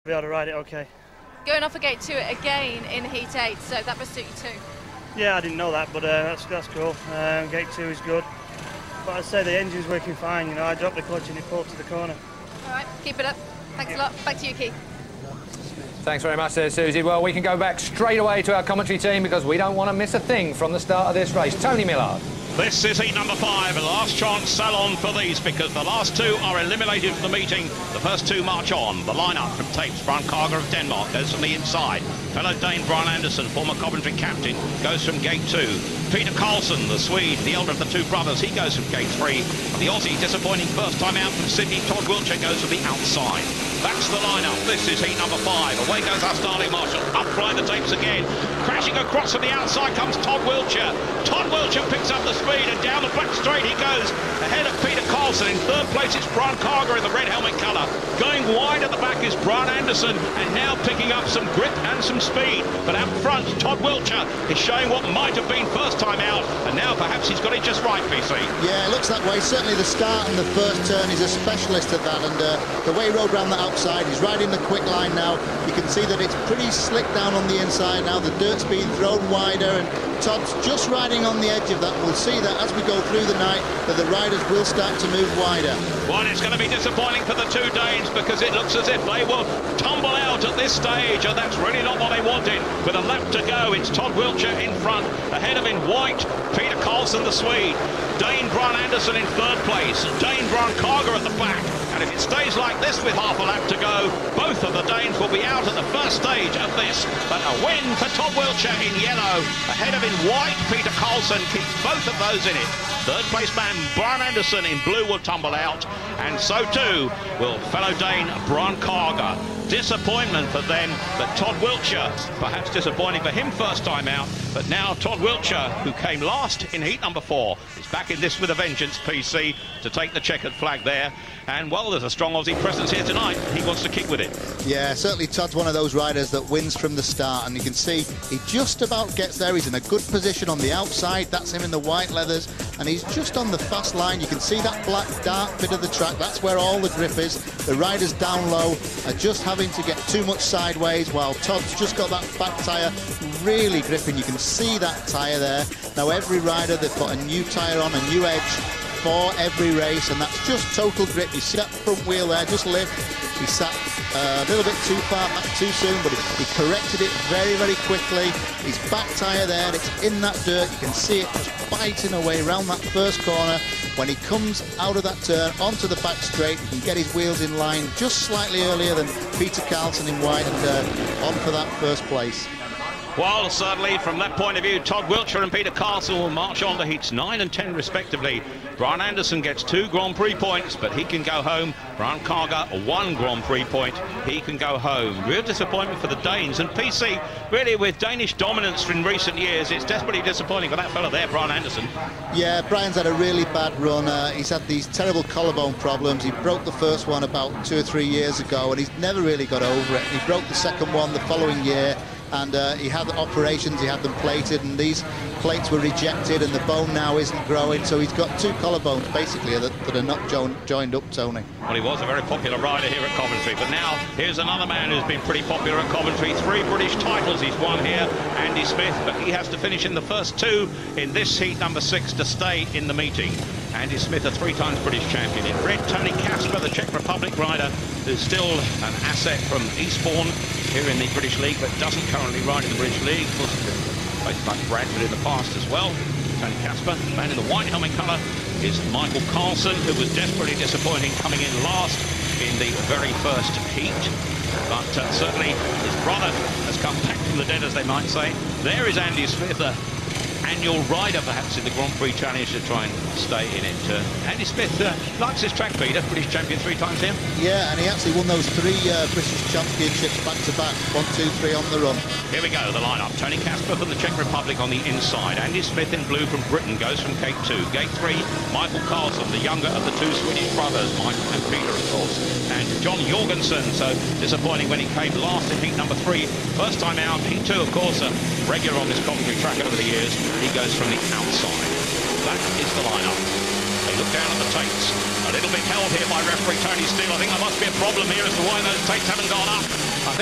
Be able to ride it okay. Going off a gate 2 again in Heat 8, so that must suit you too. Yeah, I didn't know that, but that's cool. Gate 2 is good. But I'd say the engine's working fine. You know, I dropped the clutch and it pulled to the corner. All right, keep it up. Thanks a lot. Back to you, Keith. Thanks very much there, Susie. Well, we can go back straight away to our commentary team because we don't want to miss a thing from the start of this race. Tony Millard. This is heat number 5, a last chance salon for these because the last 2 are eliminated from the meeting. The first 2 march on. The lineup from Tapes, Brian Carger of Denmark goes from the inside. Fellow Dane Brian Anderson, former Coventry captain, goes from gate 2. Peter Carlson, the Swede, the elder of the 2 brothers, he goes from gate 3. And the Aussie, disappointing first time out from Sydney, Todd Wiltshire, goes from the outside. That's the lineup. This is heat number 5. Away goes our starting marshal. Up fly the Tapes again. Crashing across from the outside comes Todd Wiltshire. Todd Wiltshire picks up the speed and down the back straight he goes. Ahead of Peter Carlson. In third place it's Brian Carger in the red helmet colour. Going wide at the back is Brian Anderson and now picking up some grip and some speed. But out front, Todd Wiltshire is showing what might have been first time out, and now perhaps he's got it just right, PC. Yeah, it looks that way. Certainly the start and the first turn, he's a specialist at that, and the way he rode round the outside, he's riding the quick line now. You can see that it's pretty slick down on the inside now. The dirt's being thrown wider, and Todd's just riding on the edge of that. We'll see that as we go through the night, that the riders will start to move wider. Well, it's going to be disappointing for the 2 Danes because it looks as if they will tumble out at this stage, and that's really not what they wanted. With a lap to go, it's Todd Wiltshire in front. Ahead of in white, Peter Carlson, the Swede. Dane Brian Anderson in third place. Dane Brian Carger at the back. And if it stays like this with half a lap to go, both of the Danes will be out at the first stage of this. But a win for Todd Wiltshire in yellow. Ahead of in white, Peter Carlson keeps both of those in it. Third place man Brian Anderson in blue will tumble out, and so too will fellow Dane Brian Carger. Disappointment for them, but Todd Wiltshire, perhaps disappointing for him first time out, but now Todd Wiltshire, who came last in heat number 4, is back in this with a vengeance, PC, to take the checkered flag there. And well, there's a strong Aussie presence here tonight. He wants to kick with it. Yeah, certainly Todd's one of those riders that wins from the start, and you can see he just about gets there. He's in a good position on the outside. That's him in the white leathers, and he's just on the fast line. You can see that black dark bit of the track. That's where all the grip is. The riders down low are just having to get too much sideways, while Todd's just got that back tyre really gripping. You can see that tyre there. Now every rider, they've put a new tyre on, a new edge for every race, and that's just total grip. You see that front wheel there just lift. He sat a little bit too far back too soon, but he corrected it very, very quickly. His back tyre there, it's in that dirt. You can see it just biting away around that first corner. When he comes out of that turn onto the back straight, he can get his wheels in line just slightly earlier than Peter Carlson in white, and on for that first place. Well, certainly from that point of view, Todd Wiltshire and Peter Carlson will march on to heats 9 and 10 respectively. Brian Anderson gets 2 Grand Prix points, but he can go home. Brian Carger, 1 Grand Prix point. He can go home. Real disappointment for the Danes. And PC, really with Danish dominance in recent years, it's desperately disappointing for that fella there, Brian Anderson. Yeah, Brian's had a really bad run. He's had these terrible collarbone problems. He broke the first one about 2 or 3 years ago, and he's never really got over it. He broke the second one the following year, and he had operations, he had them plated, and these plates were rejected, and the bone now isn't growing, so he's got 2 collarbones basically that are not joined up, Tony. Well, he was a very popular rider here at Coventry, but now here's another man who's been pretty popular at Coventry. 3 British titles he's won here, Andy Smith, but he has to finish in the first 2 in this heat number 6 to stay in the meeting. Andy Smith, a 3 times British champion. In red, Tony Casper, the Czech Republic rider, who's still an asset from Eastbourne here in the British League, but doesn't currently ride in the British League. Of course, placed by Bradford in the past as well. Tony Casper, man in the white helmet colour, is Michael Carlson, who was desperately disappointing coming in last in the very first heat. But certainly his brother has come back from the dead, as they might say. There is Andy Smith, annual rider perhaps in the Grand Prix Challenge, to try and stay in it. Andy Smith likes his track, Peter. British champion 3 times here. Yeah, and he actually won those 3 British championships back to back. 1, 2, 3 on the run. Here we go, the lineup. Tony Casper from the Czech Republic on the inside. Andy Smith in blue from Britain goes from gate 2. Gate 3, Michael Carlson, the younger of the 2 Swedish brothers, Michael and Peter, of course. And John Jorgensen, so disappointing when he came last in heat number 3. First time out. Heat 2, of course, a regular on this Coventry track over the years. He goes from the outside. That is the lineup. They look down at the tapes. A little bit held here by referee Tony Steele. I think there must be a problem here as to why those tapes haven't gone up.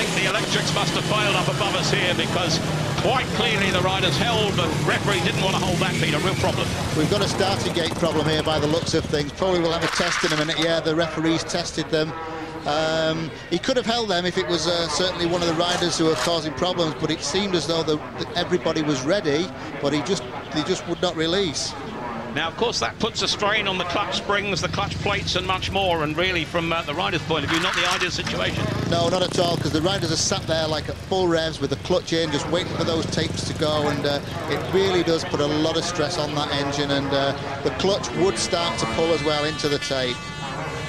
think the electrics must have failed up above us here, because quite clearly the riders held, but referee didn't want to hold that, Peter. Real problem. We've got a starting gate problem here by the looks of things. Probably we'll have a test in a minute. Yeah, the referees tested them. He could have held them if it was certainly one of the riders who were causing problems, but it seemed as though everybody was ready, but he just would not release. Now, of course, that puts a strain on the clutch springs, the clutch plates and much more, and really from the rider's point of view, not the ideal situation. No, not at all, because the riders are sat there like at full revs with the clutch in, just waiting for those tapes to go, and it really does put a lot of stress on that engine, and the clutch would start to pull as well into the tape.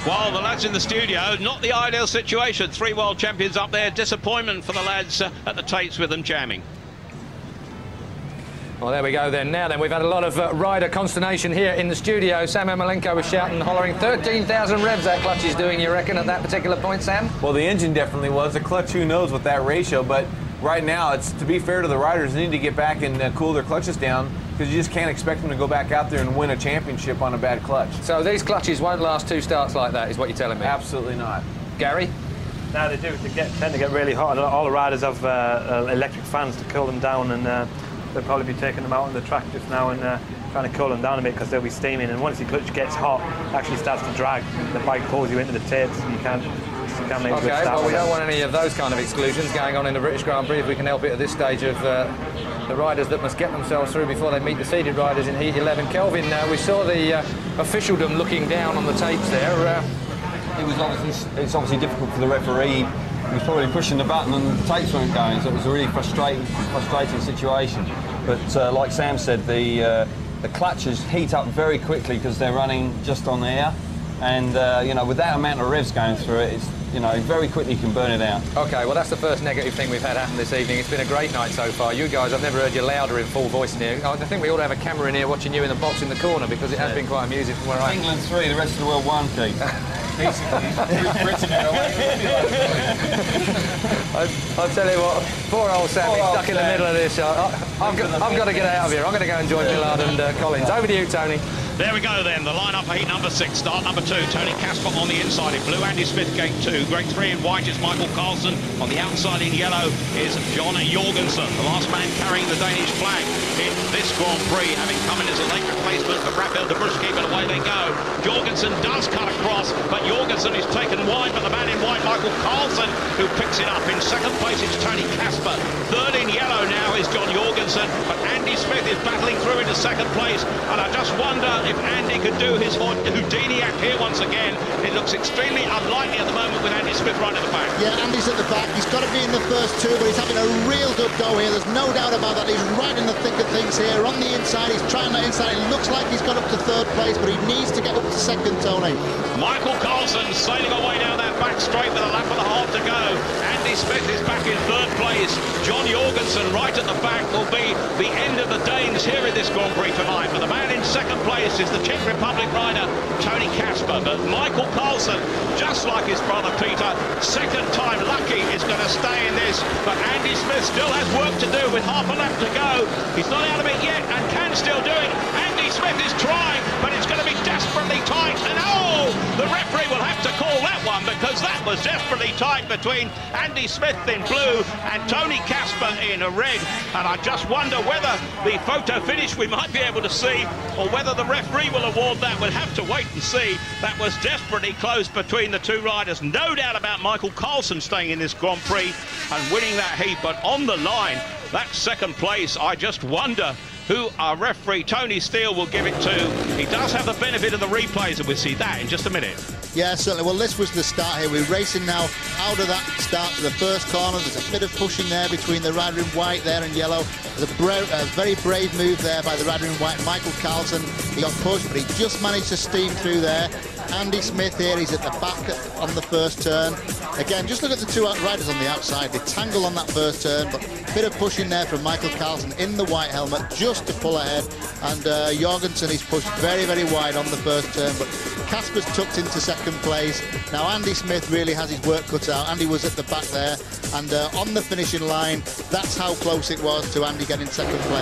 Well, the lads in the studio, not the ideal situation. 3 world champions up there, disappointment for the lads at the tapes with them jamming. Well, there we go then. Now then, we've had a lot of rider consternation here in the studio. Sam Ermolenko was shouting, hollering, 13,000 revs that clutch is doing, you reckon, at that particular point, Sam? Well, the engine definitely was. The clutch, who knows with that ratio, but right now, it's, to be fair to the riders, they need to get back and cool their clutches down, because you just can't expect them to go back out there and win a championship on a bad clutch. So these clutches won't last 2 starts like that, is what you're telling me? Absolutely not. Gary? No, they do. They tend to get really hot. All the riders have electric fans to cool them down, and they'll probably be taking them out on the track just now and trying to cool them down a bit, because they'll be steaming. And once the clutch gets hot, it actually starts to drag. The bike pulls you into the tapes, and you can't make OK, well, we don't want any of those kind of exclusions going on in the British Grand Prix if we can help it at this stage of the riders that must get themselves through before they meet the seeded riders in Heat 11. Kelvin, we saw the officialdom looking down on the tapes there. It's obviously difficult for the referee. He was probably pushing the button and the tapes weren't going, so it was a really frustrating situation. But like Sam said, the clutches heat up very quickly because they're running just on air, and you know, with that amount of revs going through it, it's, you know, very quickly you can burn it out. OK, well, that's the first negative thing we've had happen this evening. It's been a great night so far. You guys, I've never heard you louder in full voice in here. I think we ought to have a camera in here watching you in the box in the corner, because it has been quite amusing from where I am. England 3, the rest of the world 1, Keith. I'll tell you what, poor old Sam, he's stuck in the middle of this. I've got to get out of here. I'm going to go and join Millard and Collins. Over to you, Tony. There we go then, the lineup for heat number 6. Start number 2, Tony Casper on the inside in blue, Andy Smith gate 2. Gate 3 in white is Michael Carlsen. On the outside in yellow is John Jorgensen, the last man carrying the Danish flag in this Grand Prix, having come in as a late replacement for Raphael de Bruschi, but away they go. Jorgensen does cut across, but Jorgensen is taken wide, but the man in white, Michael Carlsen, who picks it up. In second place it's Tony Casper. Third in yellow now is John Jorgensen, but Andy Smith is battling through into second place, and I just wonder if Andy could do his Houdini act here once again. It looks extremely unlikely at the moment with Andy Smith right at the back. Yeah, Andy's at the back. He's got to be in the first 2, but he's having a real good go here. There's no doubt about that. He's right in the thick of things here. On the inside, he's trying that inside. It looks like he's got up to 3rd place, but he needs to get up to 2nd, Tony. Michael Carlsen sailing away down that back straight with a lap and a half to go. Andy Smith is back in 3rd place. John Jorgensen right at the back will be the end of the Danes here in this Grand Prix tonight. But the man in 2nd place is the Czech Republic rider Tony Casper. But Michael Carlsen, just like his brother Peter, 2nd time lucky, is going to stay in this. But Andy Smith still has work to do with half a lap to go. He's not out of it yet and can still do it. Andy Smith is trying, but it's going to be desperately tight. And oh, the referee will have to call that one, because that was desperately tight between Andy Smith in blue and Tony Casper in red. And I just wonder whether the photo finish we might be able to see, or whether the referee will award that. We'll have to wait and see. That was desperately close between the 2 riders. No doubt about Michael Carlsen staying in this Grand Prix and winning that heat, but on the line, that 2nd place, I just wonder who our referee Tony Steele will give it to. He does have the benefit of the replays, and we'll see that in just a minute. Yeah, certainly. Well, this was the start here. We're racing now out of that start to the first corner. There's a bit of pushing there between the rider in white there and yellow. There's a very brave move there by the rider in white, Michael Carlsen. He got pushed, but he just managed to steam through there. Andy Smith here, he's at the back on the first turn. Again, just look at the 2 riders on the outside. They tangle on that first turn, but a bit of pushing there from Michael Carlsen in the white helmet just to pull ahead. And Jorgensen is pushed very, very wide on the first turn, but Casper's tucked into 2nd place. Now Andy Smith really has his work cut out. Andy was at the back there, and on the finishing line, that's how close it was to Andy getting 2nd place.